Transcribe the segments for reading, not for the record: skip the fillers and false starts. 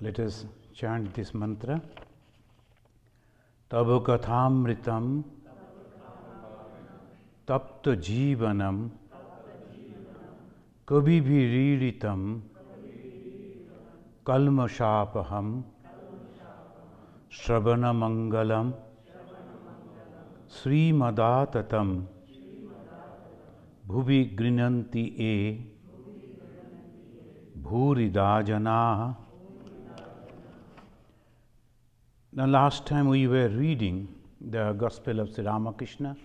Let us chant this mantra. Tava kathamritam tapta jivanam kabibhiriritam kalmashapaham shravana mangalam srimadatam bhuvi grinanti e bhuridajana. Now, last time we were reading the Gospel of Sri Ramakrishna,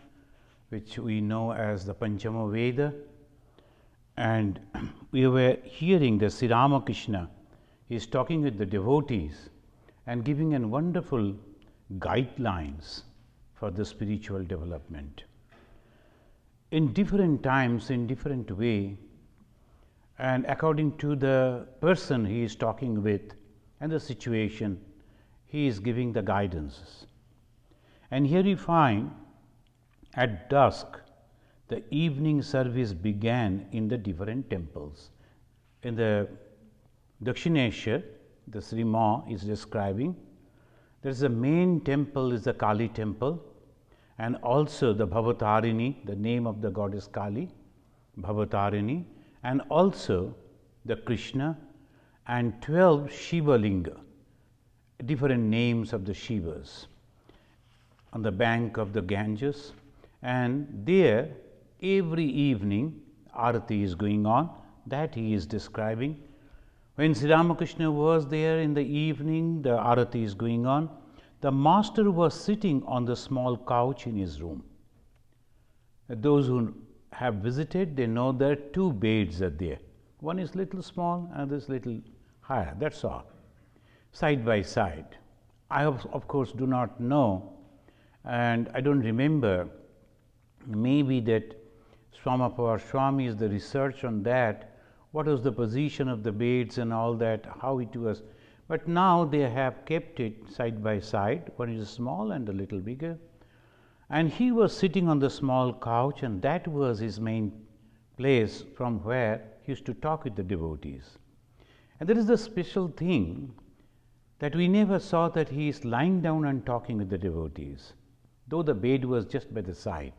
which we know as the Panchama Veda, and we were hearing that Sri Ramakrishna is talking with the devotees and giving an wonderful guidelines for the spiritual development. In different times, in different way, and according to the person he is talking with and the situation, he is giving the guidances. And here we find at dusk, the evening service began in the different temples. In the Dakshineshwar, the Sri Ma is describing, there is a main temple is the Kali temple, and also the Bhavatarini, the name of the goddess Kali, Bhavatarini, and also the Krishna, and 12 Shiva Linga, different names of the Shivas, on the bank of the Ganges. And there every evening Arati is going on, that he is describing. When Sri Ramakrishna was there in the evening, the Arati is going on. The master was sitting on the small couch in his room. Those who have visited, they know that two beds are there. One is little small, another is little higher, that's all, side by side. I of course do not know, and I don't remember, maybe that Swami is the research on that, what was the position of the beds and all that, how it was. But now they have kept it side by side, one is small and a little bigger. And he was sitting on the small couch, and that was his main place from where he used to talk with the devotees. And there is the special thing that we never saw that he is lying down and talking with the devotees, though the bed was just by the side.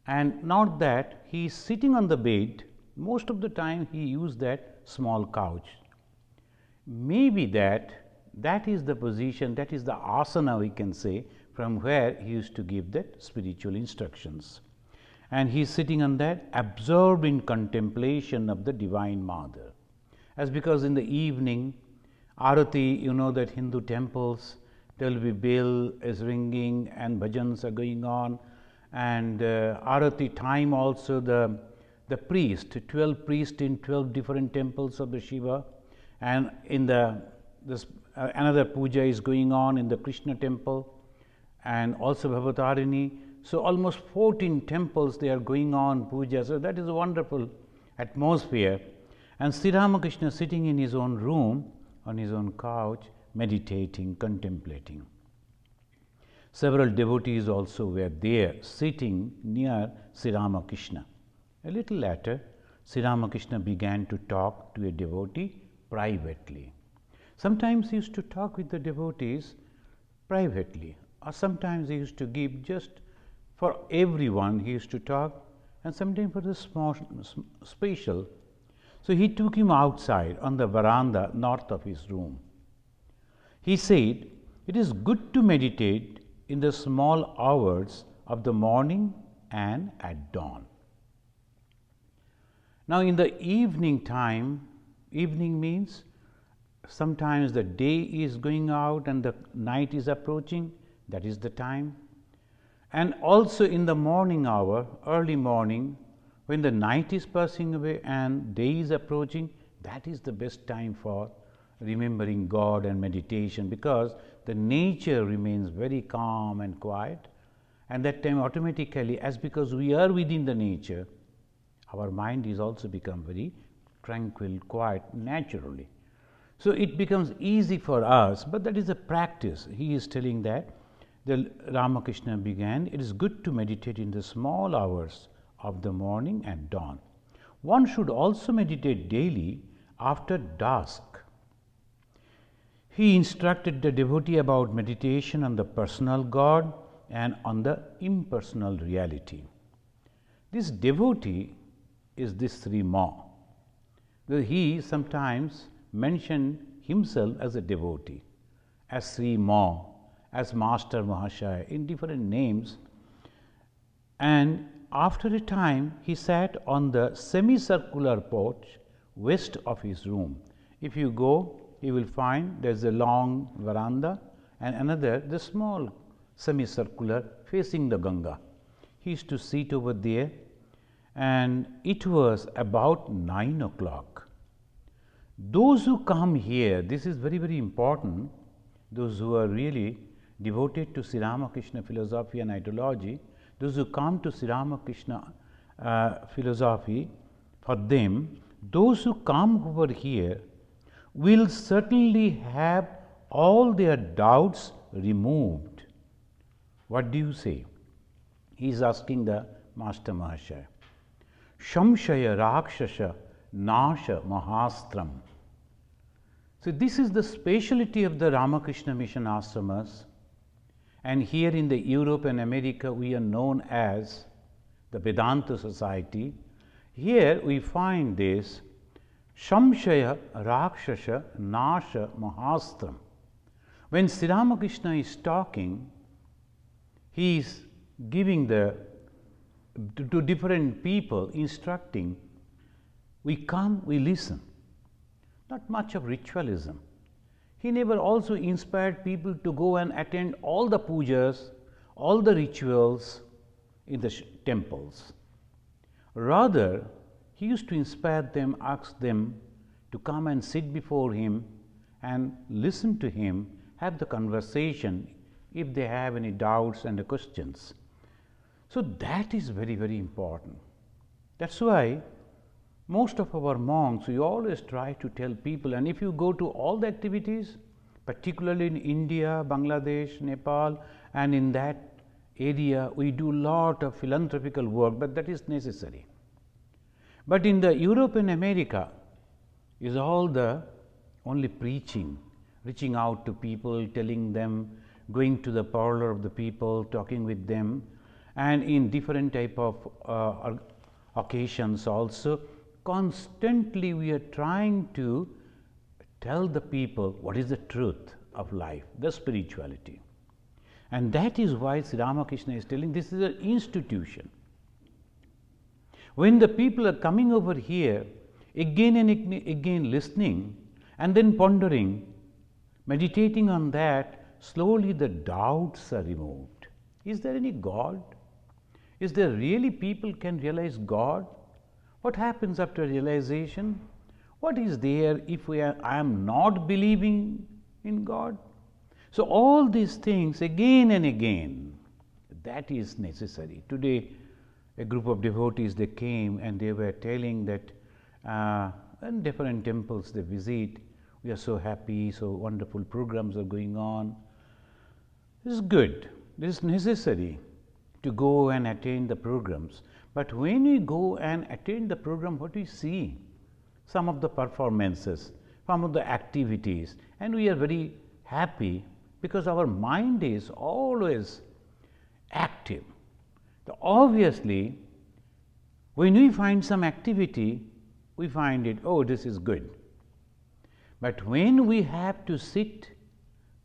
And not that he is sitting on the bed, most of the time he used that small couch. Maybe that is the position, that is the asana, we can say, from where he used to give that spiritual instructions. And he is sitting on that, absorbed in contemplation of the Divine Mother. As because in the evening, Arati, you know that Hindu temples, there will be bell is ringing and bhajans are going on, and Arati time also the priest, 12 priests in 12 different temples of the Shiva, and in another puja is going on in the Krishna temple, and also Bhavatarini. So almost 14 temples they are going on puja. So that is a wonderful atmosphere. And Sri Ramakrishna sitting in his own room, on his own couch, meditating, contemplating. Several devotees also were there, sitting near Sri Ramakrishna. A little later, Sri Ramakrishna began to talk to a devotee privately. Sometimes he used to talk with the devotees privately, or sometimes he used to give just for everyone, he used to talk, and sometimes for the small, special. So he took him outside on the veranda north of his room. He said, it is good to meditate in the small hours of the morning and at dawn. Now in the evening time, evening means sometimes the day is going out and the night is approaching, that is the time. And also in the morning hour, early morning, when the night is passing away and day is approaching, that is the best time for remembering God and meditation, because the nature remains very calm and quiet, and that time automatically, as because we are within the nature, our mind is also become very tranquil, quiet naturally. So it becomes easy for us, but that is a practice. He is telling that the Ramakrishna began, it is good to meditate in the small hours of the morning and dawn. One should also meditate daily after dusk. he instructed the devotee about meditation on the personal God and on the impersonal reality. This devotee is this Sri Ma. He sometimes mentioned himself as a devotee, as Sri Ma, as Master Mahashaya, in different names. And after a time, he sat on the semicircular porch west of his room. If you go, you will find there is a long veranda and another, the small semicircular facing the Ganga. He used to sit over there, and it was about 9 o'clock. Those who come here, this is very, very important, those who are really devoted to Sri Ramakrishna philosophy and ideology, those who come to Sri Ramakrishna philosophy, for them, those who come over here will certainly have all their doubts removed. What do you say? He is asking the Master Mahashaya. Shamshaya Rakshasa Nasha Mahastram. So, this is the speciality of the Ramakrishna Mission ashramas, and here in the Europe and America we are known as the Vedanta Society. Here we find this Shamshaya Rakshasa Nasha Mahastram. When Sri Ramakrishna is talking, he is giving to different people, instructing. We come, we listen. Not much of ritualism. He never also inspired people to go and attend all the pujas, all the rituals in the temples. Rather, he used to inspire them, ask them to come and sit before him and listen to him, have the conversation if they have any doubts and questions. So, that is very, very important. That's why most of our monks, we always try to tell people, and if you go to all the activities, particularly in India, Bangladesh, Nepal, and in that area, we do lot of philanthropical work, but that is necessary. But in the Europe and America is all the only preaching, reaching out to people, telling them, going to the parlor of the people, talking with them, and in different type of occasions also, constantly we are trying to tell the people what is the truth of life, the spirituality. And that is why Sri Ramakrishna is telling this is an institution. When the people are coming over here, again and again listening and then pondering, meditating on that, slowly the doubts are removed. Is there any God? Is there really people can realize God? What happens after realization? What is there if I am not believing in God? So, all these things again and again, that is necessary. Today, a group of devotees, they came and they were telling that in different temples they visit, we are so happy, so wonderful programs are going on. This is good, this is necessary to go and attend the programs. But when we go and attend the program, what we see? Some of the performances, some of the activities, and we are very happy because our mind is always active. So obviously, when we find some activity, we find it, oh, this is good. But when we have to sit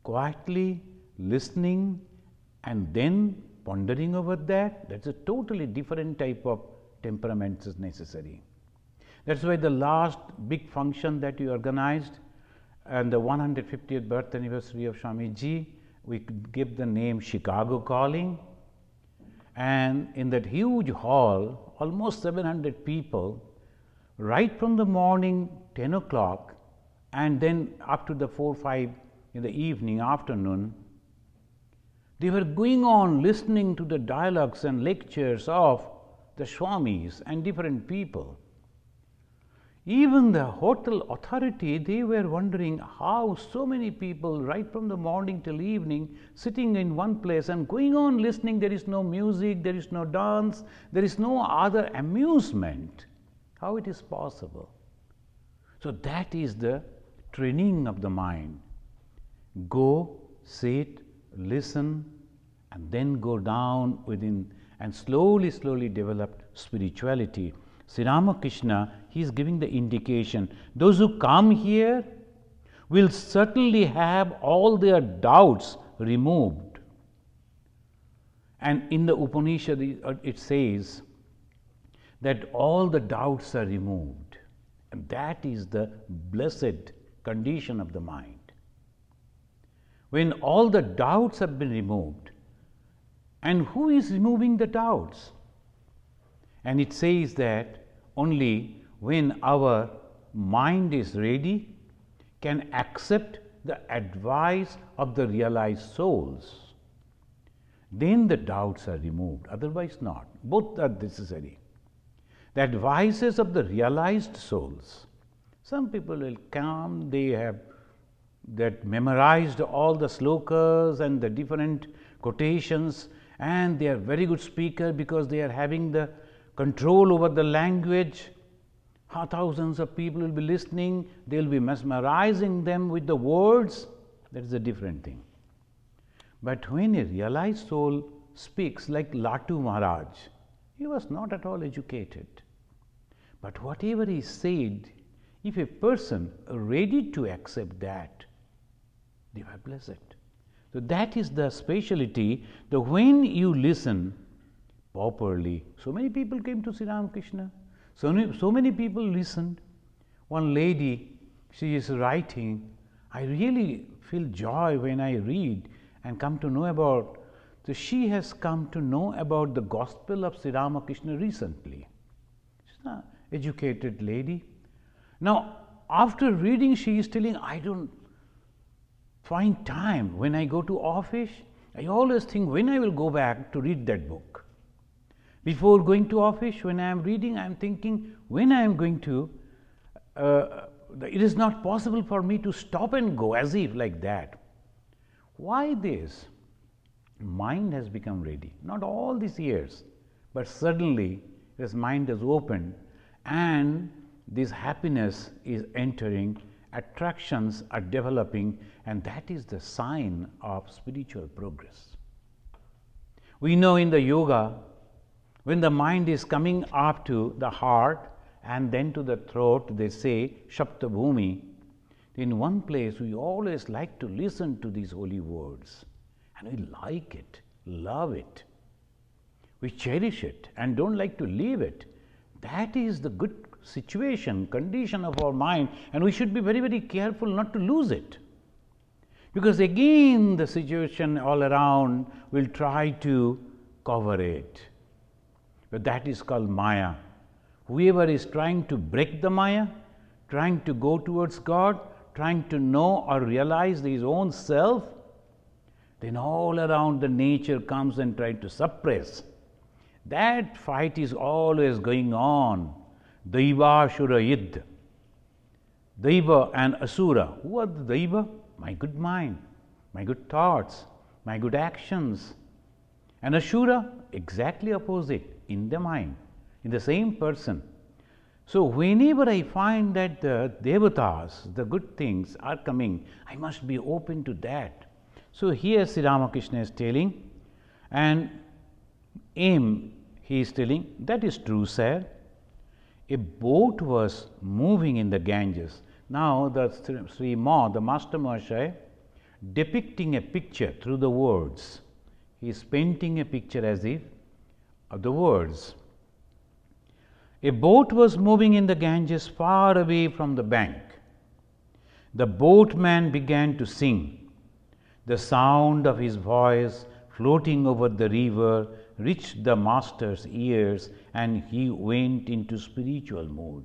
quietly, listening, and then pondering over that, that's a totally different type of temperament is necessary. That's why the last big function that we organized and the 150th birth anniversary of Swamiji, we give the name Chicago Calling. And in that huge hall, almost 700 people, right from the morning 10 o'clock and then up to the 4, 5 in the evening, afternoon, they were going on listening to the dialogues and lectures of the Swamis and different people. Even the hotel authority, they were wondering how so many people right from the morning till evening sitting in one place and going on listening. There is no music, there is no dance, there is no other amusement. How it is possible? So that is the training of the mind. go, sit, listen, and then go down within and slowly, slowly develop spirituality. Sri Ramakrishna, he is giving the indication. Those who come here will certainly have all their doubts removed. And in the Upanishad, it says that all the doubts are removed. And that is the blessed condition of the mind. When all the doubts have been removed, and who is removing the doubts? And it says that only when our mind is ready, can accept the advice of the realized souls, then the doubts are removed, otherwise not. Both are necessary. The advices of the realized souls. Some people will come, they have that memorized all the slokas and the different quotations, and they are very good speaker because they are having the control over the language. Thousands of people will be listening, they will be mesmerizing them with the words. That is a different thing. But when a realized soul speaks, like Latu Maharaj, he was not at all educated. But whatever he said, if a person ready to accept that, they were blessed. So that is the speciality, that when you listen properly, so many people came to Sri Ramakrishna, so many people listened. One lady, she is writing, I really feel joy when I read and come to know about, so she has come to know about the gospel of Sri Ramakrishna recently. She's an educated lady. Now, after reading, she is telling, I don't find time. When I go to office, I always think when I will go back to read that book. Before going to office, when I am reading, I am thinking, when I am going to, it is not possible for me to stop and go as if like that. Why this? Mind has become ready. Not all these years, but suddenly his mind is opened and this happiness is entering, attractions are developing, and that is the sign of spiritual progress. We know in the yoga, when the mind is coming up to the heart and then to the throat, they say Shapta Bhumi. In one place, we always like to listen to these holy words, and we like it, love it. We cherish it and don't like to leave it. That is the good situation, condition of our mind, and we should be very, very careful not to lose it. Because again, the situation all around will try to cover it. But that is called Maya. Whoever is trying to break the Maya, trying to go towards God, trying to know or realize his own self, then all around the nature comes and tries to suppress. That fight is always going on. Daiva Ashura Yidh. Daiva and Asura. Who are the Daiva? My good mind, my good thoughts, my good actions. And Ashura, exactly opposite, in the mind, in the same person. So whenever I find that the devatas, the good things are coming, I must be open to that. So here Sri Ramakrishna is telling, and aim, he is telling, that is true, sir. A boat was moving in the Ganges. Now the Sri Ma, the Master Mahashaya, depicting a picture through the words. He is painting a picture as if of the words. A boat was moving in the Ganges far away from the bank. The boatman began to sing. The sound of his voice floating over the river reached the master's ears, and he went into spiritual mood.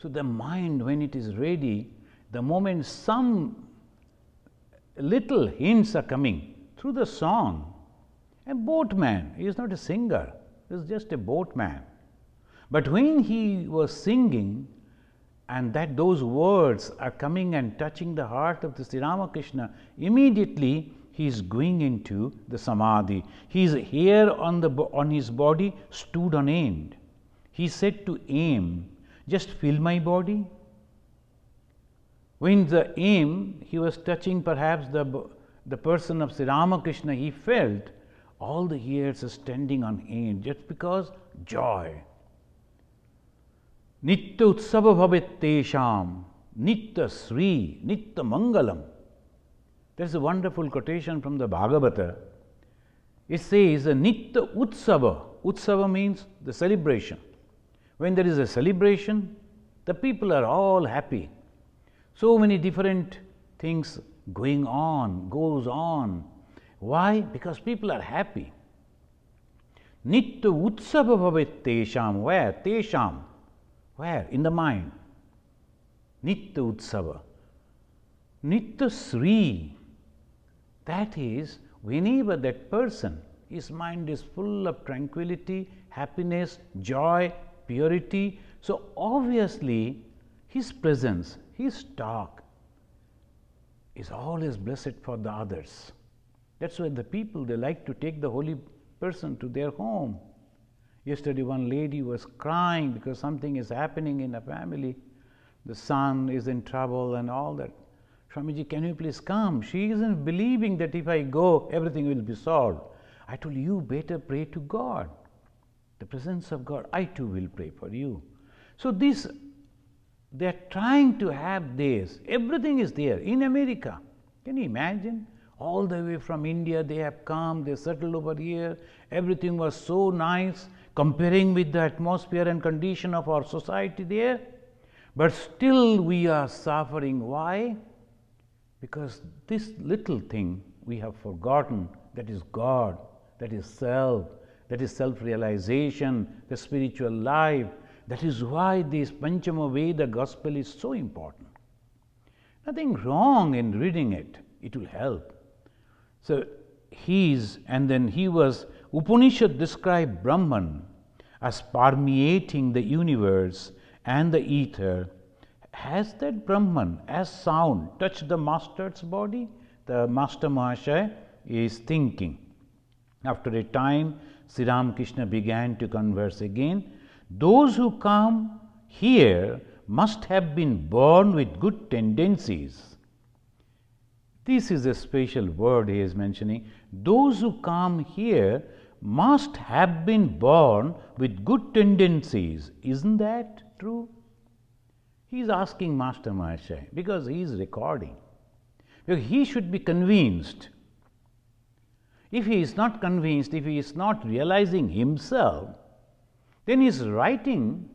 So the mind, when it is ready, the moment some little hints are coming through the song, a boatman, he is not a singer, he is just a boatman. But when he was singing, and that those words are coming and touching the heart of the Sri Ramakrishna, immediately he is going into the samadhi. His hair on his body stood on end. He said to aim, just feel my body. When the aim, he was touching perhaps the person of Sri Ramakrishna, he felt all the hairs are standing on end just because joy. Nitya utsava bhavet tesham, nitya sri, nitya mangalam. That's a wonderful quotation from the Bhagavata. It says, nitya utsava. Utsava means the celebration. When there is a celebration, the people are all happy. So many different things goes on. Why? Because people are happy. Nitya utsava bhavet tesham. Where? Tesham. Where? In the mind. Nitya utsava. Nitya sri. That is, whenever that person, his mind is full of tranquility, happiness, joy, purity. So obviously, his presence, his talk is always blessed for the others. That's why the people, they like to take the holy person to their home. Yesterday, one lady was crying because something is happening in a family. The son is in trouble and all that. Swamiji, can you please come? She isn't believing that if I go, everything will be solved. I told you, better pray to God. The presence of God, I too will pray for you. So this, they are trying to have this. Everything is there in America. Can you imagine? All the way from India, they have come, they settled over here. Everything was so nice, comparing with the atmosphere and condition of our society there. But still we are suffering. Why? Because this little thing we have forgotten, that is God, that is self, that is self-realization, the spiritual life. That is why this Panchama Veda gospel is so important. Nothing wrong in reading it, it will help. So Upanishad described Brahman as permeating the universe and the ether. Has that Brahman as sound touched the master's body? The master Mahashaya is thinking. After a time, Sri Ramakrishna began to converse again. Those who come here must have been born with good tendencies. This is a special word he is mentioning. Those who come here must have been born with good tendencies. Isn't that true? He is asking Master Mahashaya because he is recording. Because he should be convinced. If he is not convinced, if he is not realizing himself, then his writing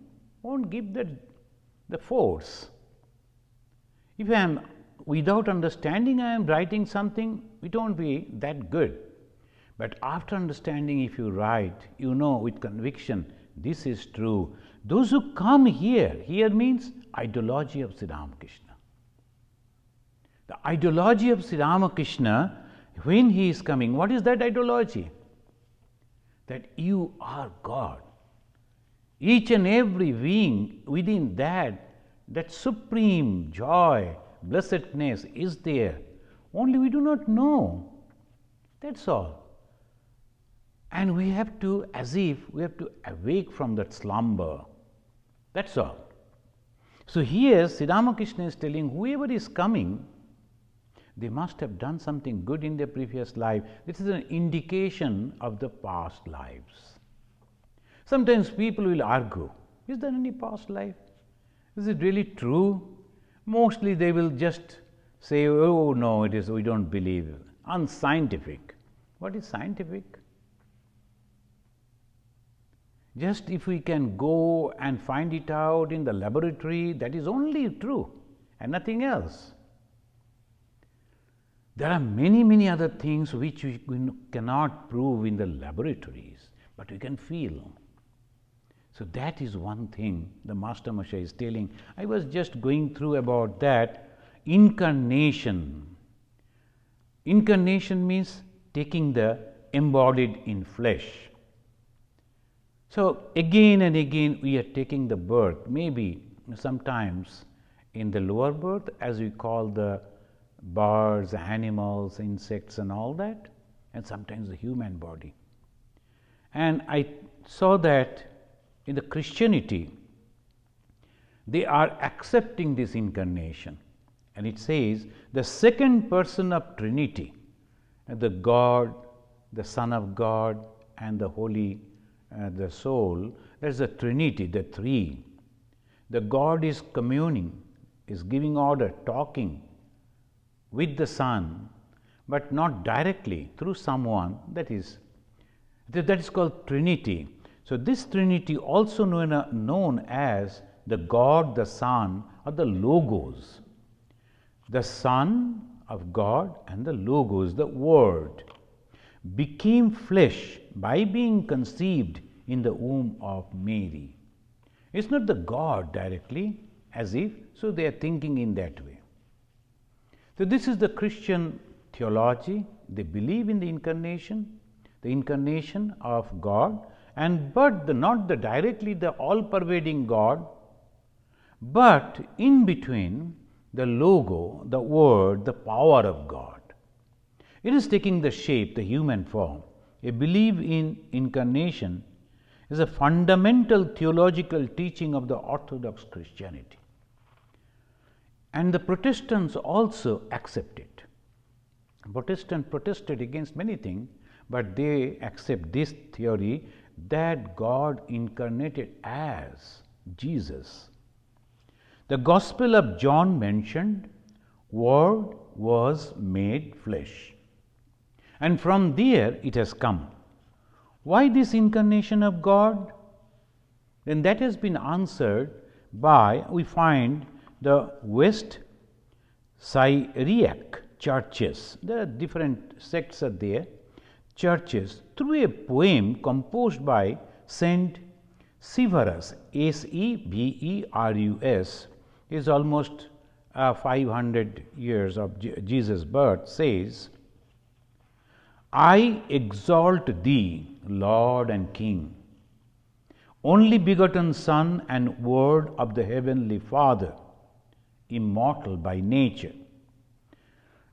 won't give the force. If I am without understanding, I am writing something, it won't be that good. But after understanding, if you write, you know with conviction, this is true. Those who come here means ideology of Sri Ramakrishna. The ideology of Sri Ramakrishna, when he is coming, what is that ideology? That you are God. Each and every being within that supreme joy, blessedness is there. Only we do not know. That's all. And we have to, as if we have to awake from that slumber. That's all. So here Sri Ramakrishna is telling whoever is coming, they must have done something good in their previous life. This is an indication of the past lives. Sometimes people will argue, is there any past life? Is it really true? Mostly they will just say, oh no, it is, we don't believe. Unscientific. What is scientific? Just if we can go and find it out in the laboratory, that is only true and nothing else. There are many other things which we cannot prove in the laboratories, but we can feel. So that is one thing the Master Mahashaya is telling. I was just going through about that. Incarnation. Incarnation means taking the embodied in flesh. So again and again we are taking the birth, maybe sometimes in the lower birth, as we call the birds, animals, insects and all that, and sometimes the human body. And I saw that in the Christianity, they are accepting this incarnation. And it says the second person of Trinity, the God, the Son of God, and the Holy, the Soul, that's the Trinity, the three. The God is communing, is giving order, talking with the Son, but not directly, through someone. That is called Trinity. So this Trinity also known as the God, the Son, or the Logos. The Son of God and the Logos, the Word, became flesh by being conceived in the womb of Mary. It's not the God directly, as if, so they are thinking in that way. So this is the Christian theology. They believe in the incarnation of God, but not directly the all-pervading God, but in between the Logo, the Word, the power of God. It is taking the shape, the human form. A belief in incarnation is a fundamental theological teaching of the Orthodox Christianity. And the Protestants also accept it. Protestants protested against many things, but they accept this theory that God incarnated as Jesus. The Gospel of John mentioned, Word was made flesh. And from there it has come. Why this incarnation of God? Then that has been answered by, we find the West Syriac churches. There are different sects are there, churches, through a poem composed by Saint Severus, Severus, is almost 500 years of Jesus' birth, says, I exalt thee, Lord and King, only begotten Son and Word of the Heavenly Father, immortal by nature.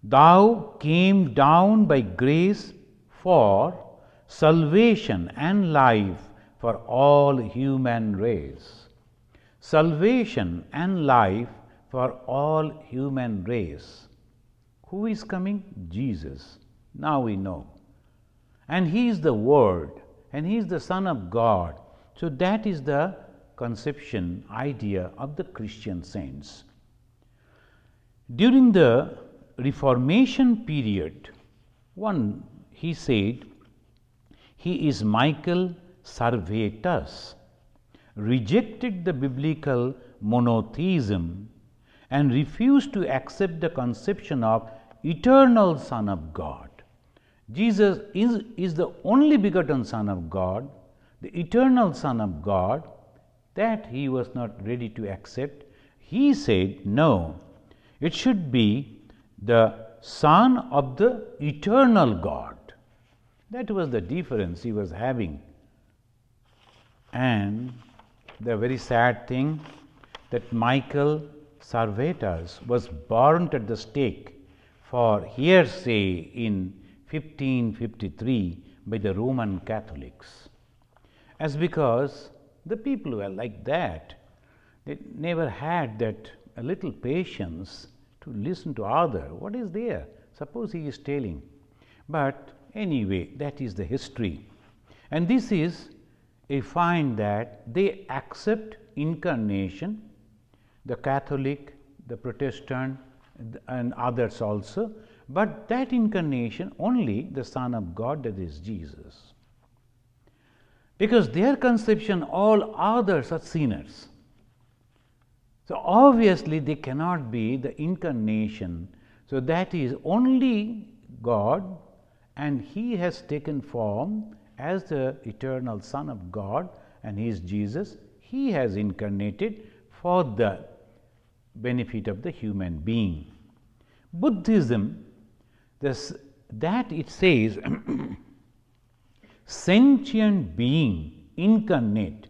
Thou came down by grace for salvation and life for all human race. Salvation and life for all human race. Who is coming? Jesus. Now we know. And He is the Word, and He is the Son of God. So that is the conception, idea of the Christian saints. During the Reformation period, he said, he is Michael Servetus, rejected the biblical monotheism and refused to accept the conception of eternal Son of God. Jesus is the only begotten Son of God, the eternal Son of God, that he was not ready to accept. He said, no, it should be the Son of the eternal God. That was the difference he was having. And the very sad thing that Michael Servetus was burnt at the stake for heresy in 1553 by the Roman Catholics. As because the people were like that, they never had that a little patience to listen to other. What is there? Suppose he is telling. But anyway, that is the history. And this is a find that they accept incarnation, the Catholic, the Protestant, and others also, but that incarnation only the Son of God, that is Jesus. Because their conception, all others are sinners. So obviously they cannot be the incarnation. So that is only God, and He has taken form as the eternal Son of God, and He is Jesus. He has incarnated for the benefit of the human being. Buddhism, that it says sentient being incarnate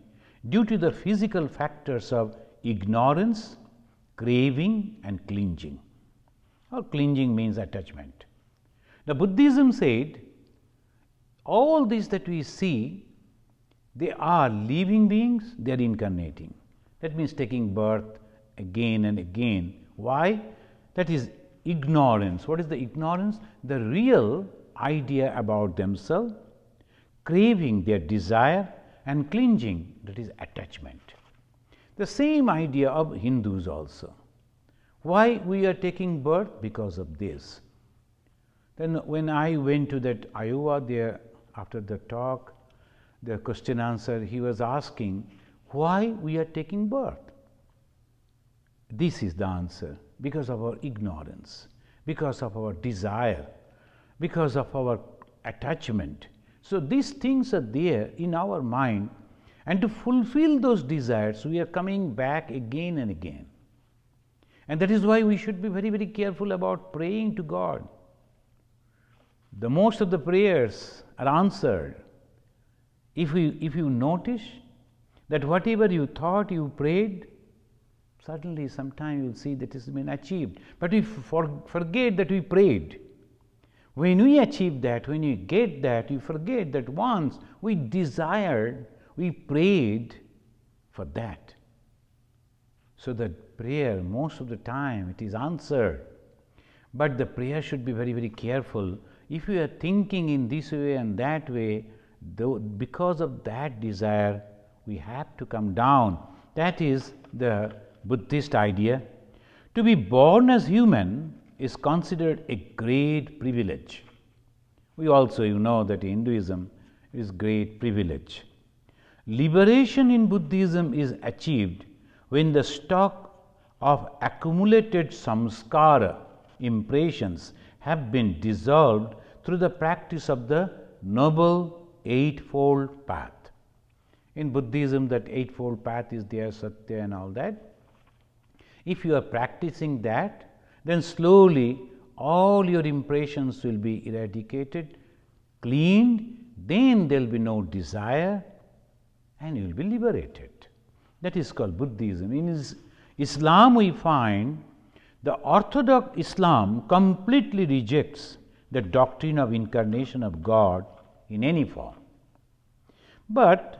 due to the physical factors of ignorance, craving, and clinging. Or clinging means attachment. The Buddhism said all these that we see, they are living beings, they are incarnating. That means taking birth again and again. Why? That is ignorance. What is the ignorance? The real idea about themselves, craving their desire, and clinging, that is attachment. The same idea of Hindus also. Why we are taking birth? Because of this. Then when I went to that Iowa there after the talk, the question answer, he was asking why we are taking birth. This is the answer. Because of our ignorance, because of our desire, because of our attachment. So these things are there in our mind, and to fulfill those desires we are coming back again and again. And that is why we should be very, very careful about praying to God. The most of the prayers are answered. If you notice that whatever you thought you prayed, suddenly sometime you will see that it has been achieved. But we forget that we prayed. When we achieve that, when we get that, we forget that once we desired, we prayed for that. So that prayer, most of the time, it is answered. But the prayer should be very, very careful. If we are thinking in this way and that way, because of that desire, we have to come down. That is the Buddhist idea. To be born as human is considered a great privilege. We also, that Hinduism is great privilege. Liberation in Buddhism is achieved when the stock of accumulated samskara, impressions, have been dissolved through the practice of the Noble Eightfold Path. In Buddhism, that Eightfold Path is there, Satya and all that. If you are practicing that, then slowly all your impressions will be eradicated, cleaned, then there will be no desire and you will be liberated. That is called Buddhism. In Islam we find the orthodox Islam completely rejects the doctrine of incarnation of God in any form. But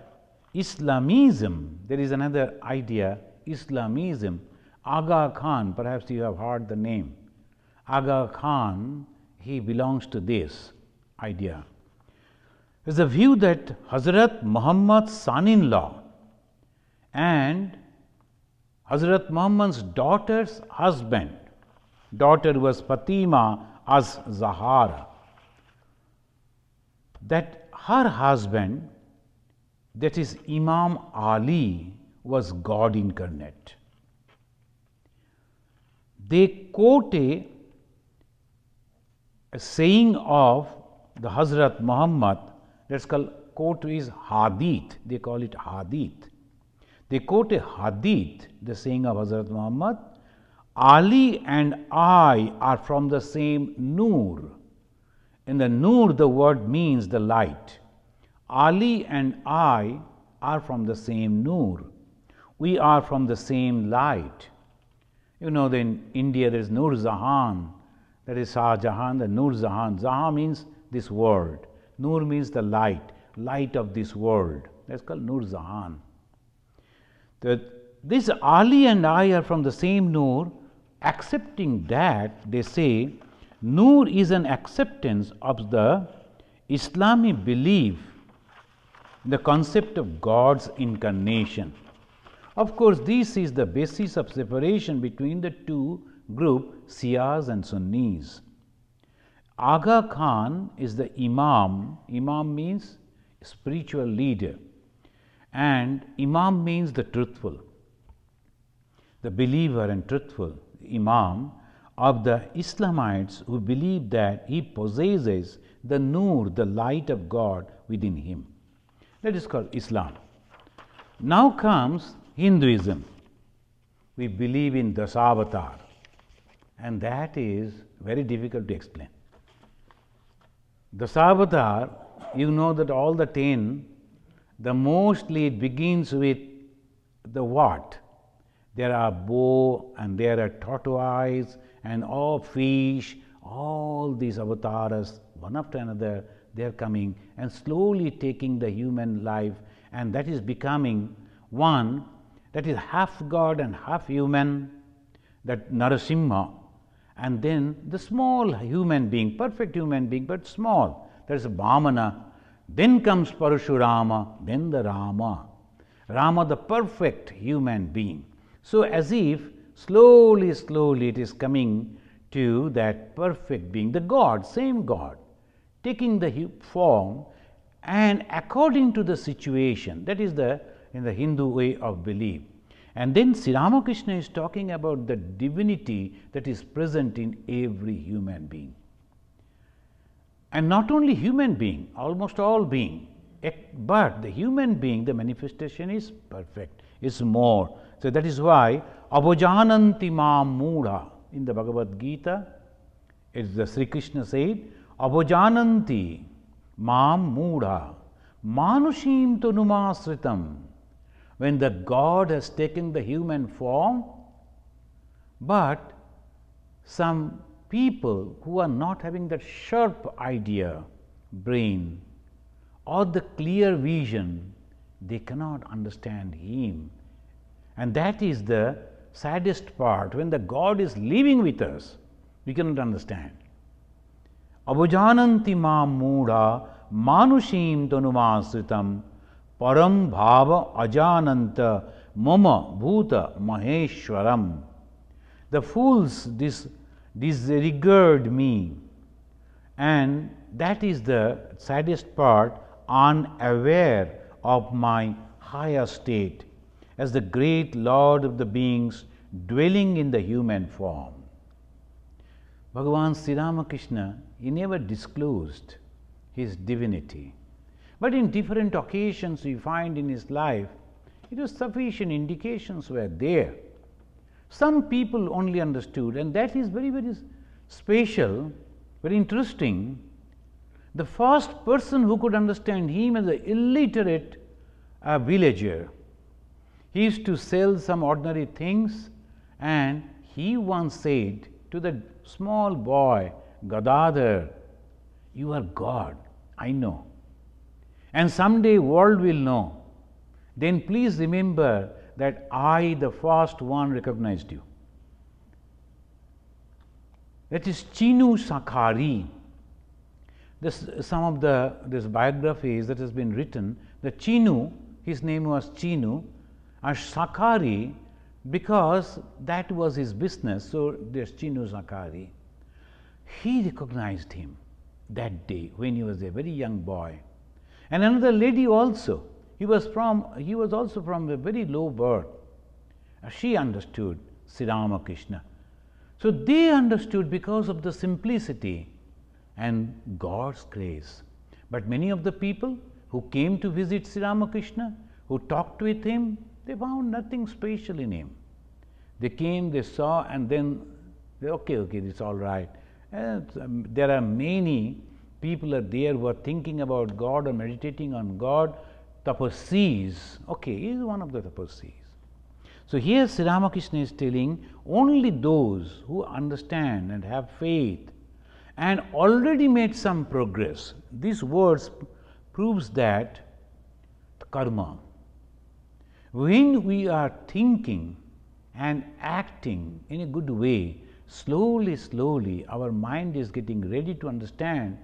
Islamism, there is another idea, Islamism. Aga Khan, perhaps you have heard the name. Aga Khan, he belongs to this idea. There is a view that Hazrat Muhammad's son-in-law and Hazrat Muhammad's daughter's husband, daughter was Fatima as Zahara, that her husband, that is Imam Ali, was God incarnate. They quote a saying of the Hazrat Muhammad, that's called, quote is Hadith, they call it Hadith. They quote a Hadith, the saying of Hazrat Muhammad, Ali and I are from the same Noor. In the Noor, the word means the light. Ali and I are from the same Noor. We are from the same light. In India there is Nur Jahan, that is Shah Jahan, the Nur Jahan. Jahan means this world. Nur means the light, light of this world. That's called Nur Jahan. This Ali and I are from the same Nur. Accepting that, they say, Nur is an acceptance of the Islamic belief, the concept of God's incarnation. Of course, this is the basis of separation between the two groups, Shias and Sunnis. Aga Khan is the Imam. Imam means spiritual leader, and Imam means the truthful, the believer and truthful Imam of the Islamites who believe that he possesses the Noor, the light of God within him. That is called Islam. Now comes Hinduism. We believe in Dasavatar, and that is very difficult to explain. Dasavatar, that all the 10, the mostly it begins with the what? There are bow and there are tortoise and all fish, all these avatars, one after another, they are coming and slowly taking the human life, and that is becoming one that is half God and half human, that Narasimha, and then the small human being, perfect human being, but small, that is Vamana. Then comes Parashurama, then the Rama. Rama, the perfect human being. So as if slowly, slowly it is coming to that perfect being, the God, same God, taking the form and according to the situation. That is in the Hindu way of belief. And then Sri Ramakrishna is talking about the divinity that is present in every human being. And not only human being, almost all being, but the human being, the manifestation is perfect, is more. So that is why Abhajananti Mam Mudha in the Bhagavad Gita, it's the Sri Krishna said, Abhajananti Mam Mudha Manushim Tanumasritam. When the God has taken the human form, but some people who are not having that sharp idea, brain, or the clear vision, they cannot understand Him. And that is the saddest part. When the God is living with us, we cannot understand. Abhajananti mam mudha manushim tanumasritam param bhava ajananta mama bhuta maheshwaram. The fools disregard me, and that is the saddest part, unaware of my higher state as the great Lord of the beings dwelling in the human form. Bhagavan Sri Ramakrishna, he never disclosed his divinity. But in different occasions we find in his life, it was sufficient indications were there. Some people only understood, and that is very, very special, very interesting. The first person who could understand him as an illiterate villager. He used to sell some ordinary things, and he once said to the small boy, Gadadhar, you are God, I know. And someday world will know. Then please remember that I, the first one, recognized you. That is Chinu Sakhari. Some of these biographies that has been written, the Chinu, his name was Chinu, and Sakhari, because that was his business, so there's Chinu Sakhari. He recognized him that day when he was a very young boy. And another lady also, he was also from a very low birth. She understood Sri Ramakrishna. So they understood because of the simplicity and God's grace. But many of the people who came to visit Sri Ramakrishna, who talked with him, they found nothing special in him. They came, they saw, and then okay, it's all right. There are many people are there who are thinking about God or meditating on God. Tapassis, okay, he is one of the tapassis. So here Sri Ramakrishna is telling only those who understand and have faith and already made some progress. These words proves that karma. When we are thinking and acting in a good way, slowly, slowly our mind is getting ready to understand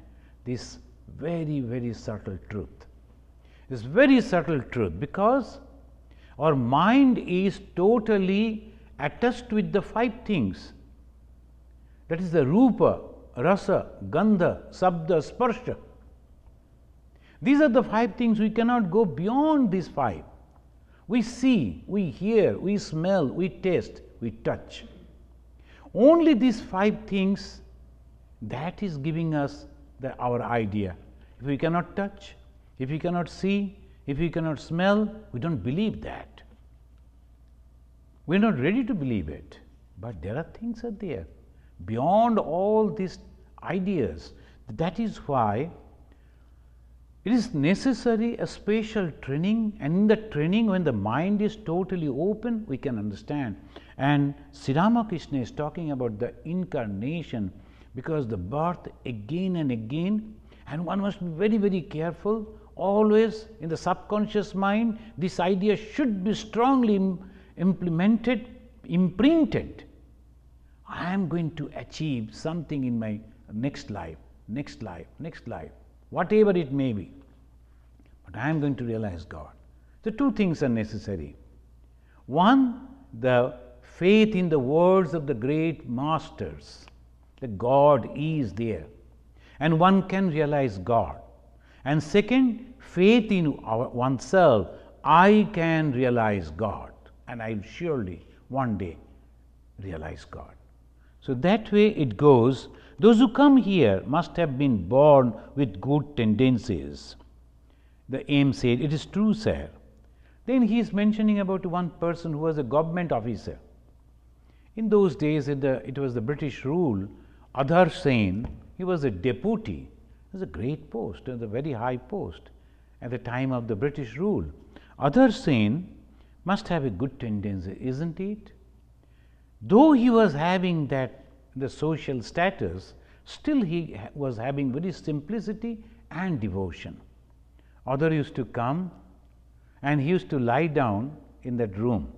this very, very subtle truth. This very subtle truth, because our mind is totally attached with the five things. That is the Rupa, Rasa, Gandha, Sabda, Sparsha. These are the five things. We cannot go beyond these five. We see, we hear, we smell, we taste, we touch. Only these five things, that is giving us our idea. If we cannot touch, if we cannot see, if we cannot smell, we don't believe that. We are not ready to believe it. But there are things out there beyond all these ideas. That is why it is necessary a special training, and in the training, when the mind is totally open, we can understand. And Sri Ramakrishna is talking about the incarnation, because the birth again and again, and one must be very, very careful. Always in the subconscious mind, this idea should be strongly implemented, imprinted. I am going to achieve something in my next life, next life, next life, whatever it may be. But I am going to realize God. The two things are necessary. One, the faith in the words of the great masters, that God is there, and one can realize God. And second, faith in oneself, I can realize God, and I will surely one day realize God. So that way it goes. Those who come here must have been born with good tendencies. The aim said, it is true, sir. Then he is mentioning about one person who was a government officer. In those days, it was the British rule. Adhar Sen, he was a deputy. It was a great post, it was a very high post at the time of the British rule. Adhar Sen must have a good tendency, isn't it? Though he was having the social status, still he was having very simplicity and devotion. Adhar used to come and he used to lie down in that room,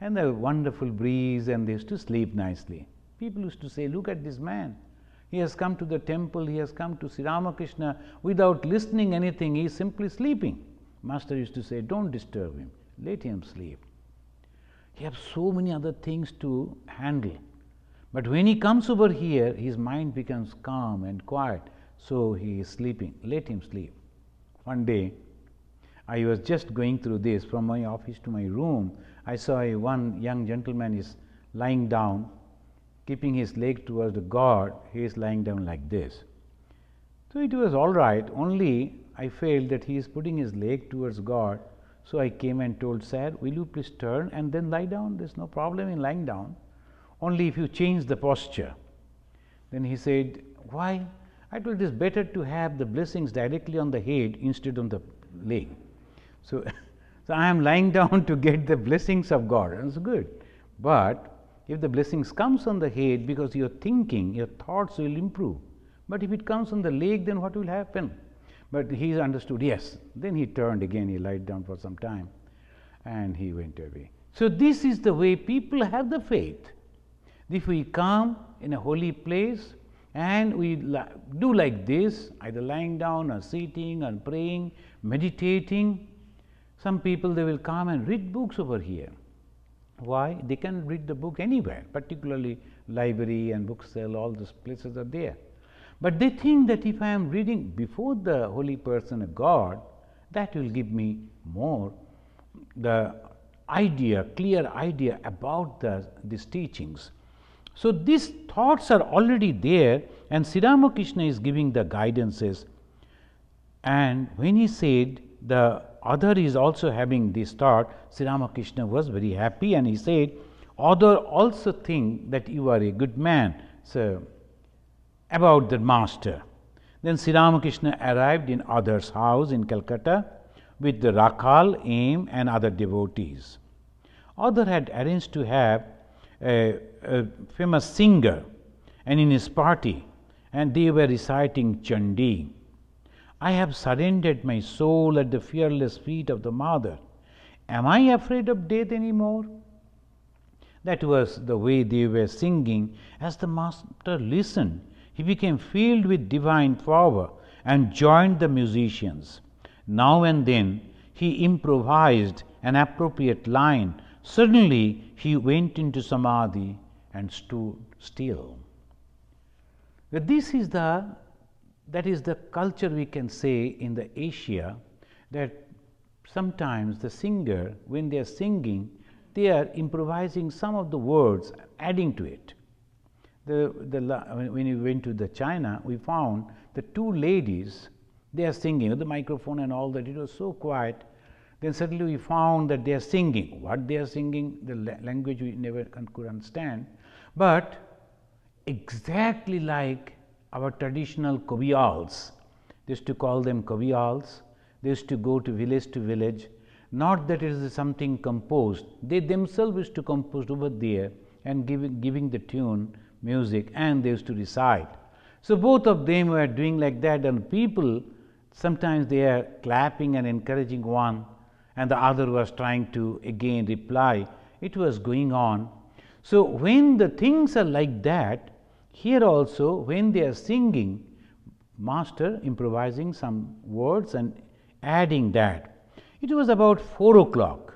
and the wonderful breeze, and they used to sleep nicely. People used to say, look at this man. He has come to the temple, he has come to see Ramakrishna without listening anything, he is simply sleeping. Master used to say, don't disturb him, let him sleep. He has so many other things to handle. But when he comes over here, his mind becomes calm and quiet, so he is sleeping, let him sleep. One day, I was just going through this from my office to my room. I saw one young gentleman is lying down, keeping his leg towards the God. He is lying down like this. So it was all right, only I felt that he is putting his leg towards God. So I came and told, sir, will you please turn and then lie down? There is no problem in lying down, only if you change the posture. Then he said, why? I told, it is better to have the blessings directly on the head instead on the leg. So I am lying down to get the blessings of God, and it's good. But if the blessings comes on the head, because your thinking, your thoughts will improve. But if it comes on the leg, then what will happen? But he understood, yes. Then he turned again, he lied down for some time, and he went away. So this is the way people have the faith. If we come in a holy place and we do like this, either lying down or sitting or praying, meditating, some people, they will come and read books over here. Why? They can read the book anywhere, particularly library and book sale, all those places are there. But they think that if I am reading before the holy person of God, that will give me more the idea, clear idea about these teachings. So these thoughts are already there, and Sri Ramakrishna is giving the guidances. And when he said the other is also having this thought, Sri Ramakrishna was very happy, and he said, other also think that you are a good man. So about the master. Then Sri Ramakrishna arrived in Adhar's house in Calcutta with the Rakhal, Aim, and other devotees. Adhar had arranged to have a famous singer and in his party, and they were reciting Chandi. I have surrendered my soul at the fearless feet of the Mother. Am I afraid of death anymore? That was the way they were singing. As the master listened, he became filled with divine power and joined the musicians. Now and then he improvised an appropriate line. Suddenly he went into samadhi and stood still. That is the culture, we can say, in the Asia, that sometimes the singer, when they are singing, they are improvising some of the words, adding to it. When we went to the China, we found the two ladies, they are singing with the microphone and all that. It was so quiet. Then suddenly we found that they are singing. What they are singing, the language we never could understand, but exactly like our traditional kaviyals. They used to call them kaviyals. They used to go to village, not that it is something composed. They themselves used to compose over there and giving the tune, music, and they used to recite. So both of them were doing like that, and people, sometimes they are clapping and encouraging one, and the other was trying to again reply. It was going on. So when the things are like that, here also when they are singing, master improvising some words and adding that. It was about 4 o'clock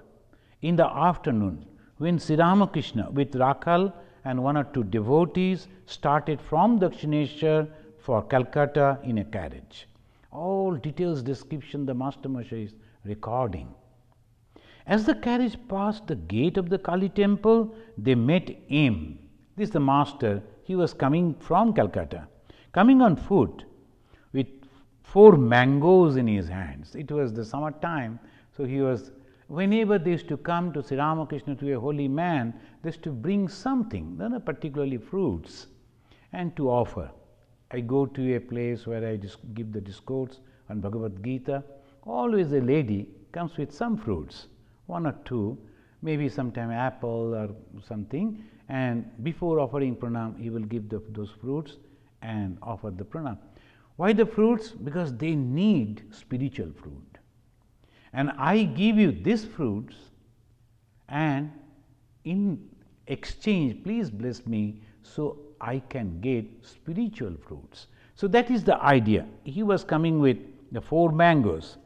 in the afternoon when Sri Ramakrishna with Rakhal and 1 or 2 devotees started from Dakshineshwar for Calcutta in a carriage. All details description the Master Masha is recording. As the carriage passed the gate of the Kali temple, they met M. This is the master. He was coming from Calcutta, coming on foot with 4 mangoes in his hands. It was the summer time, so he was, whenever they used to come to Sri Ramakrishna, to a holy man, they used to bring something, particularly fruits, and to offer. I go to a place where I give the discourse on Bhagavad Gita. Always a lady comes with some fruits, 1 or 2, maybe sometime apple or something, and before offering pranam, he will give those fruits and offer the pranam. Why the fruits? Because they need spiritual fruit. And I give you these fruits, and in exchange, please bless me so I can get spiritual fruits. So that is the idea. He was coming with the 4 mangoes.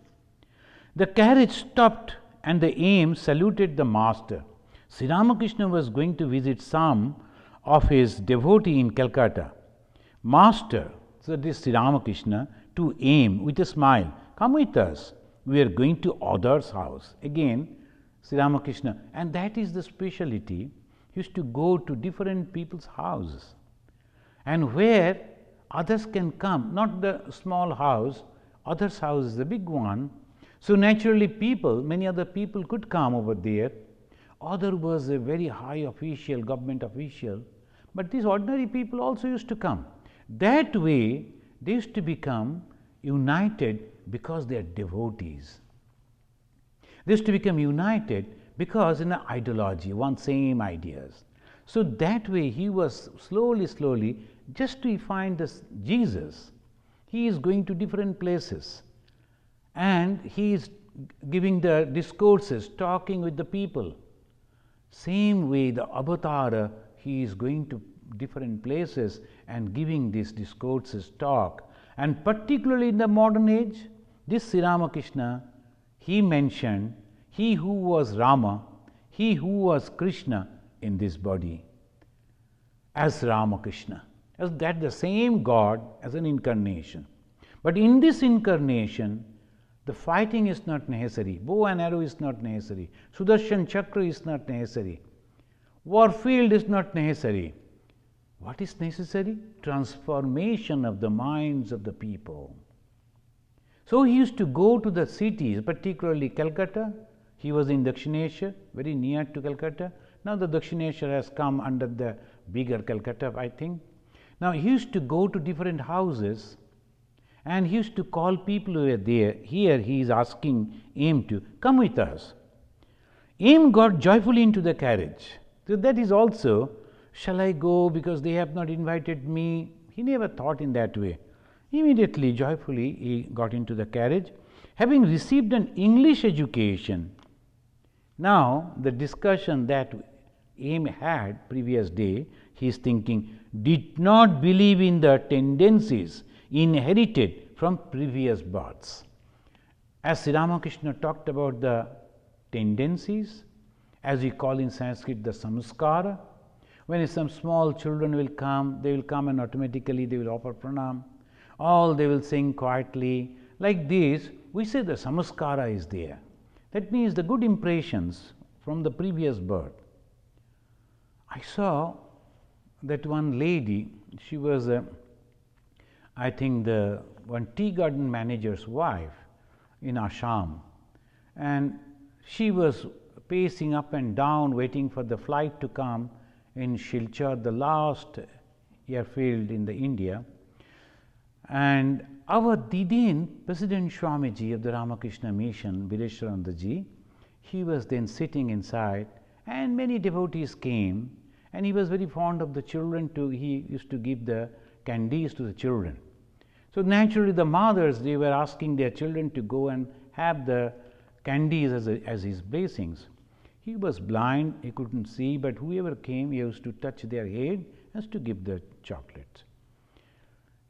The carriage stopped and the aim saluted the master. Sri Ramakrishna was going to visit some of his devotee in Calcutta. Master, so this Sri Ramakrishna, to aim with a smile, come with us. We are going to others' house. Again, Sri Ramakrishna, and that is the speciality. He used to go to different people's houses, and where others can come, not the small house, others' house is the big one. So naturally many other people could come over there. Other was a very high official, government official, but these ordinary people also used to come. That way they used to become united because they are devotees. They used to become united because in an ideology, one same ideas. So that way he was slowly, just to find this Jesus, he is going to different places and he is giving the discourses, talking with the people. Same way the Avatara, he is going to different places and giving these discourses, talk. And particularly in the modern age, this Sri Ramakrishna, he mentioned he who was Rama, he who was Krishna in this body as Ramakrishna, as that the same God as an incarnation. But in this incarnation, the fighting is not necessary, bow and arrow is not necessary, Sudarshan Chakra is not necessary, war field is not necessary. What is necessary? Transformation of the minds of the people. So he used to go to the cities, particularly Calcutta. He was in Dakshineshwar, very near to Calcutta. Now the Dakshineshwar has come under the bigger Calcutta, I think. Now he used to go to different houses and he used to call people who were there. Here he is asking Aim to come with us. Aim got joyfully into the carriage. So that is also, shall I go because they have not invited me? He never thought in that way. Immediately, joyfully, he got into the carriage. Having received an English education, now the discussion that Aim had previous day, he is thinking, did not believe in the tendencies inherited from previous births. As Sri Ramakrishna talked about the tendencies, as we call in Sanskrit the samskara, when some small children will come, they will come and automatically they will offer pranam. All they will sing quietly. Like this, we say the samskara is there. That means the good impressions from the previous birth. I saw that one lady, she was, I think, the one tea garden manager's wife in Assam, and she was pacing up and down, waiting for the flight to come in Silchar, the last airfield in the India. And our Didin, President Swamiji of the Ramakrishna Mission, Vireshwaranandaji, he was then sitting inside, and many devotees came, and he was very fond of the children too. He used to give the candies to the children. So naturally the mothers, they were asking their children to go and have the candies as his blessings. He was blind, he couldn't see, but whoever came, he used to touch their head as to give the chocolates.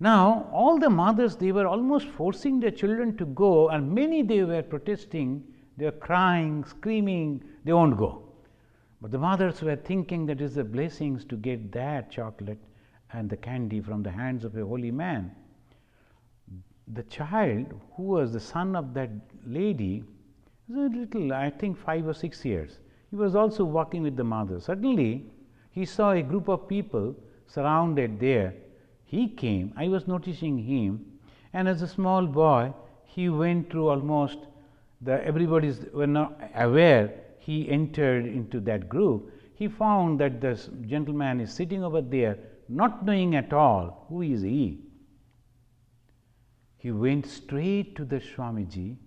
Now, all the mothers, they were almost forcing their children to go, and many they were protesting, they were crying, screaming, they won't go. But the mothers were thinking that is the blessings to get that chocolate and the candy from the hands of a holy man. The child, who was the son of that lady, was a little, I think 5 or 6 years. He was also walking with the mother. Suddenly, he saw a group of people surrounded there. He came, I was noticing him, and as a small boy, he went through almost everybody were not aware. He entered into that group. He found that this gentleman is sitting over there, not knowing at all who is he. He went straight to the Swamiji,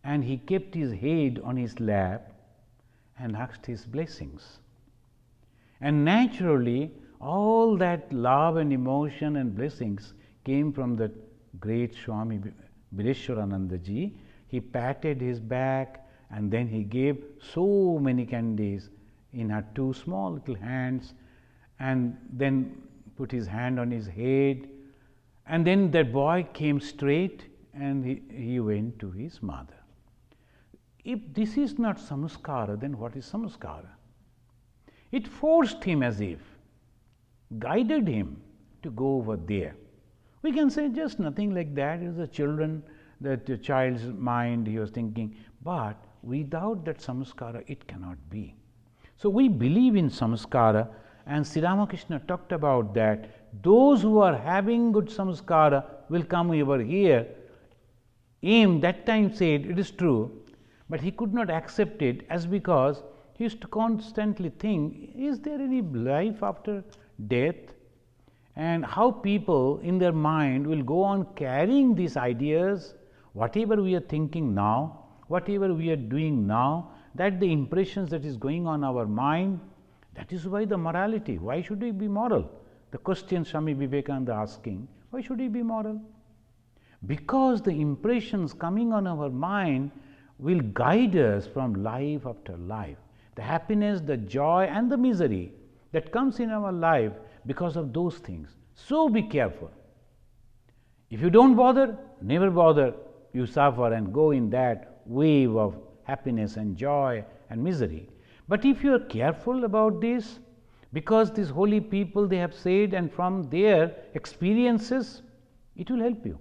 and he kept his head on his lap and asked his blessings. And naturally, all that love and emotion and blessings came from the great Swami Ishatmananda ji. He patted his back, and then he gave so many candies in her 2 small little hands, and then put his hand on his head, and then that boy came straight and he went to his mother. If this is not samskara, then what is samskara? It forced him, as if guided him to go over there. We can say just nothing like that. It is the children, that the child's mind, he was thinking, but without that samskara, it cannot be. So we believe in samskara, and Sri Ramakrishna talked about that. Those who are having good samskara will come over here. Aim that time said it is true, but he could not accept it, as because he used to constantly think, is there any life after death? And how people in their mind will go on carrying these ideas, whatever we are thinking now, whatever we are doing now, that the impressions that is going on our mind, that is why the morality. Why should we be moral? The question Swami Vivekananda asking, why should we be moral? Because the impressions coming on our mind will guide us from life after life. The happiness, the joy and the misery that comes in our life because of those things. So be careful. If you don't bother, never bother, you suffer and go in that wave of happiness and joy and misery. But if you are careful about this, because these holy people, they have said, and from their experiences, it will help you.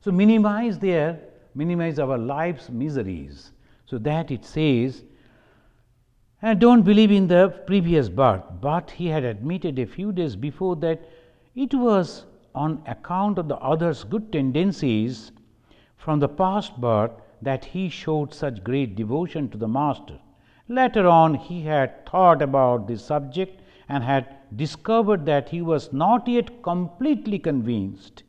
So minimize our life's miseries. So that it says, and don't believe in the previous birth. But he had admitted a few days before that it was on account of the other's good tendencies from the past birth that he showed such great devotion to the Master. Later on, he had thought about this subject and had discovered that he was not yet completely convinced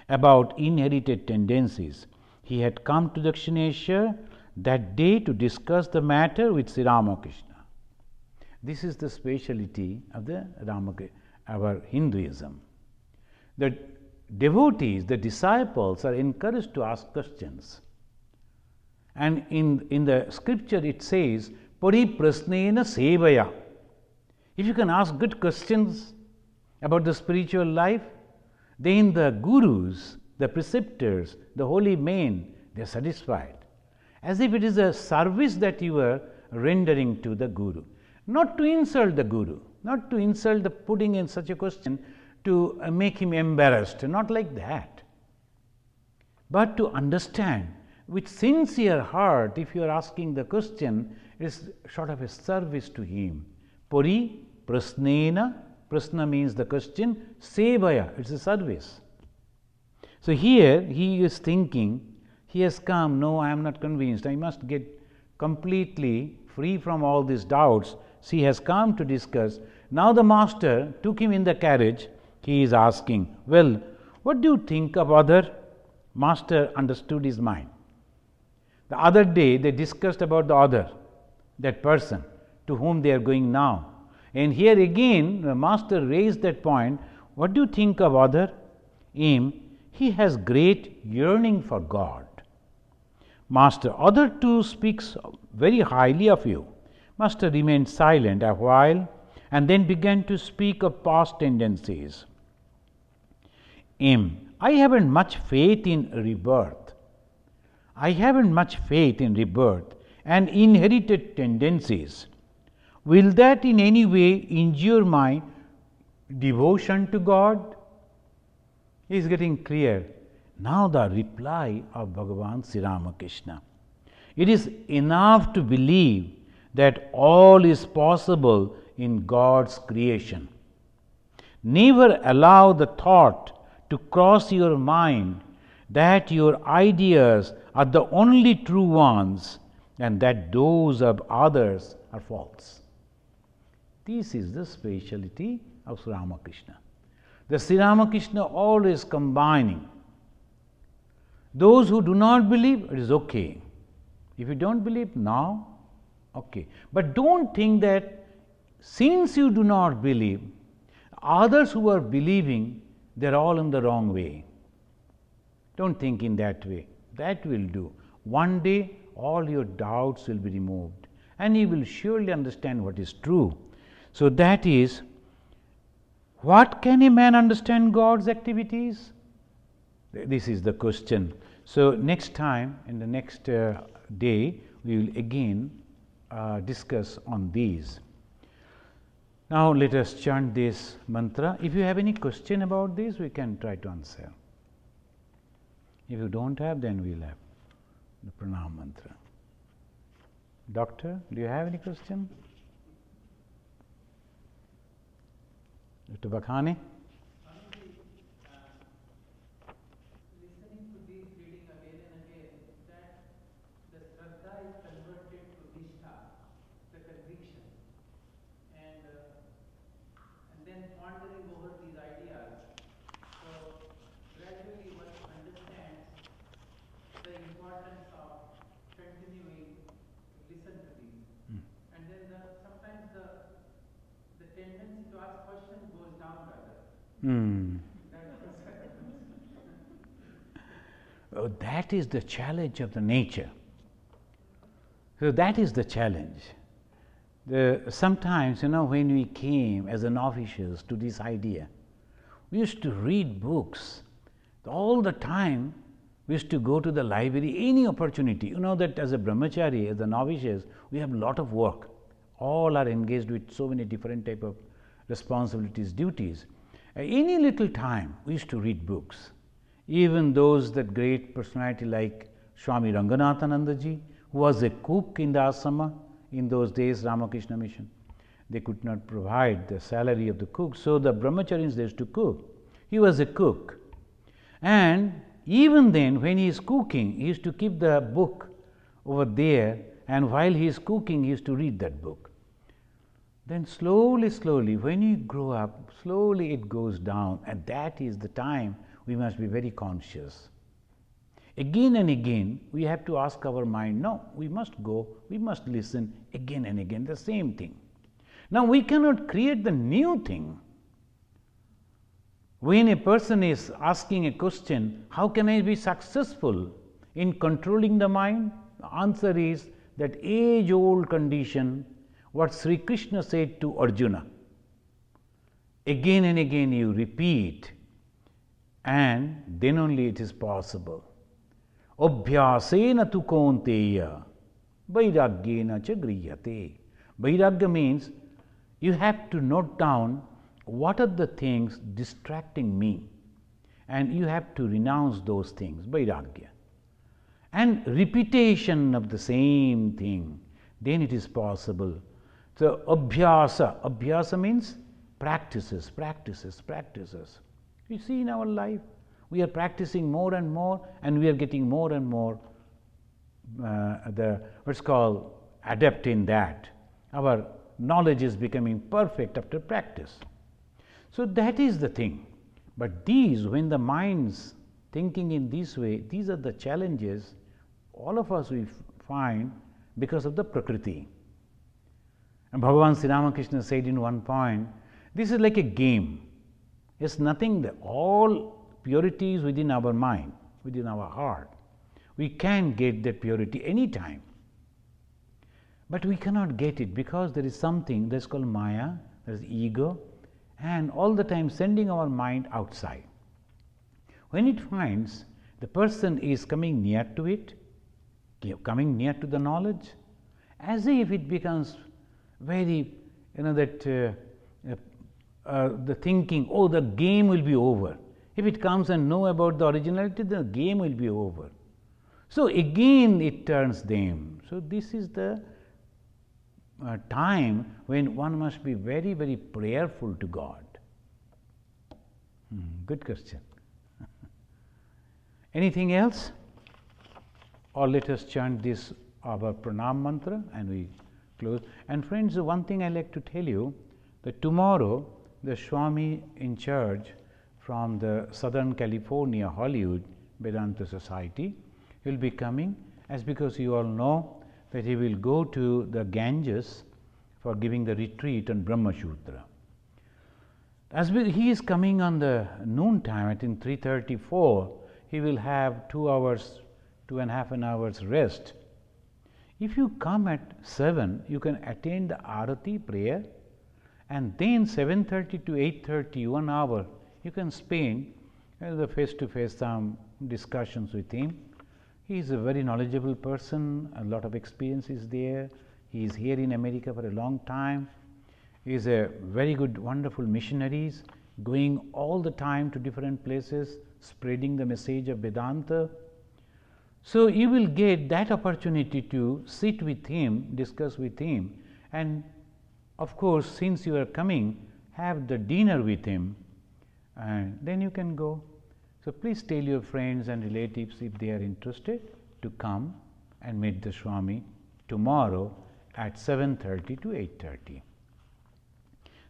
about inherited tendencies. He had come to Dakshineshwar that day to discuss the matter with Sri Ramakrishna. This is the speciality of our Hinduism. The devotees, the disciples are encouraged to ask questions. And in the scripture it says, Pariprasnena sevaya. If you can ask good questions about the spiritual life, then the gurus, the preceptors, the holy men, they are satisfied. As if it is a service that you are rendering to the guru. Not to insult the guru, not to insult the putting in such a question to make him embarrassed, not like that. But to understand with sincere heart, if you are asking the question, it is sort of a service to him. Pari prasnena, prasna means the question, sevaya, it is a service. So here he is thinking, he has come, no, I am not convinced, I must get completely free from all these doubts. He has come to discuss. Now the Master took him in the carriage. He is asking, well, what do you think of other? Master understood his mind. The other day they discussed about the other, that person to whom they are going now. And here again the Master raised that point. What do you think of other? He has great yearning for God. Master, other two speaks very highly of you. Master remained silent a while and then began to speak of past tendencies. M. I haven't much faith in rebirth. I haven't much faith in rebirth and inherited tendencies. Will that in any way injure my devotion to God? He is getting clear. Now the reply of Bhagavan Sri Ramakrishna. It is enough to believe that all is possible in God's creation. Never allow the thought to cross your mind that your ideas are the only true ones and that those of others are false. This is the speciality of Sri Ramakrishna. The Sri Ramakrishna always combining. Those who do not believe, it is okay. If you don't believe now, okay. But don't think that since you do not believe, others who are believing, they are all in the wrong way. Don't think in that way. That will do. One day, all your doubts will be removed and you will surely understand what is true. So, that is, what can a man understand God's activities? This is the question. So, next time, in the next day, we will again discuss on these. Now, let us chant this mantra. If you have any question about this, we can try to answer. If you don't have, then we will have the pranam mantra. Doctor, do you have any question? Dr. Bakhane? Listening to this reading again and again, that the Shraddha is converted to Nishtha, the conviction, and then pondering over these ideas. So gradually one understands the importance of continuing to listen to these. And then sometimes the tendency to ask questions goes down rather. Oh, that is the challenge of the nature. So, that is the challenge. Sometimes, when we came as an officials to this idea, we used to read books. All the time, we used to go to the library, any opportunity. You know that as a brahmachari, as a novices, we have a lot of work. All are engaged with so many different type of responsibilities, duties. Any little time, we used to read books. Even those that great personality like Swami Ranganathananda ji, who was a cook in the ashrama in those days, Ramakrishna mission. They could not provide the salary of the cook, so the brahmacharis they used to cook. He was a cook. And even then, when he is cooking, he used to keep the book over there, and while he is cooking, he used to read that book. Then slowly, slowly, when you grow up, slowly it goes down, and that is the time we must be very conscious. Again and again, we have to ask our mind, no, we must go, we must listen again and again, the same thing. Now, we cannot create the new thing. When a person is asking a question, how can I be successful in controlling the mind? The answer is that age-old condition, what Sri Krishna said to Arjuna. Again and again you repeat, and then only it is possible. Abhyasena tu kaunteya, vairagyena cha griyate. Vairagya means you have to note down what are the things distracting me, and you have to renounce those things, vairagya. And repetition of the same thing, then it is possible. So, abhyasa means practices, practices, practices. You see in our life, we are practicing more and more, and we are getting more and more what's called adept in that. Our knowledge is becoming perfect after practice. So, that is the thing. But these, when the mind's thinking in this way, these are the challenges all of us we find because of the Prakriti. And Bhagavan Sri Ramakrishna said in one point, this is like a game. It's nothing, all purity is within our mind, within our heart. We can get that purity any time. But we cannot get it because there is something that's called Maya, there is ego, and all the time sending our mind outside. When it finds the person is coming near to it, coming near to the knowledge, as if it becomes very, the thinking, oh, the game will be over. If it comes and know about the originality, the game will be over. So again it turns them. So this is the time when one must be very, very prayerful to God. Good question. Anything else? Or let us chant this our pranam mantra and we close. And friends, one thing I like to tell you, that tomorrow the Swami in charge from the Southern California, Hollywood Vedanta Society will be coming, as because you all know that he will go to the Ganges for giving the retreat on Brahma Sutra. As he is coming on the noon time, I think 3:34, he will have 2 hours, 2.5 hours rest. If you come at 7, you can attend the Arati prayer, and then 7:30 to 8:30, 1 hour, you can spend the face-to-face some discussions with him. He is a very knowledgeable person, a lot of experience is there. He is here in America for a long time. He is a very good, wonderful missionaries, going all the time to different places, spreading the message of Vedanta. So you will get that opportunity to sit with him, discuss with him, and of course, since you are coming, have the dinner with him, and then you can go. So please tell your friends and relatives, if they are interested, to come and meet the Swami tomorrow at 7:30 to 8:30.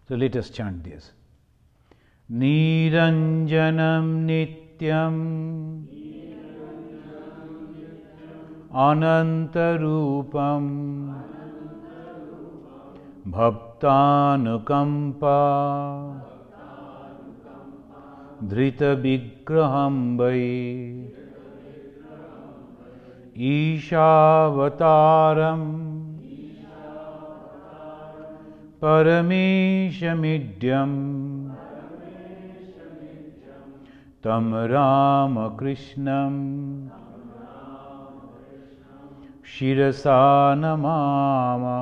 So let us chant this. Niranjanam nityam anantarupam bhaktanukampa dhrita vigraham vai Ishavataram Parameshamidyam Tam Ramakrishnam Shirasa Namama.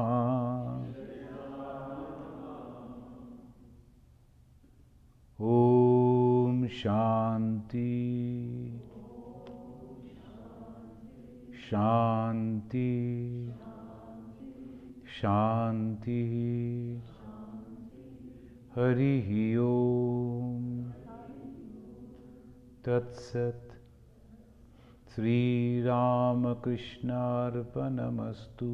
Om Shanti Shanti Shanti Harihi Om Tat Sat. Sri Ramakrishna Arpanamastu.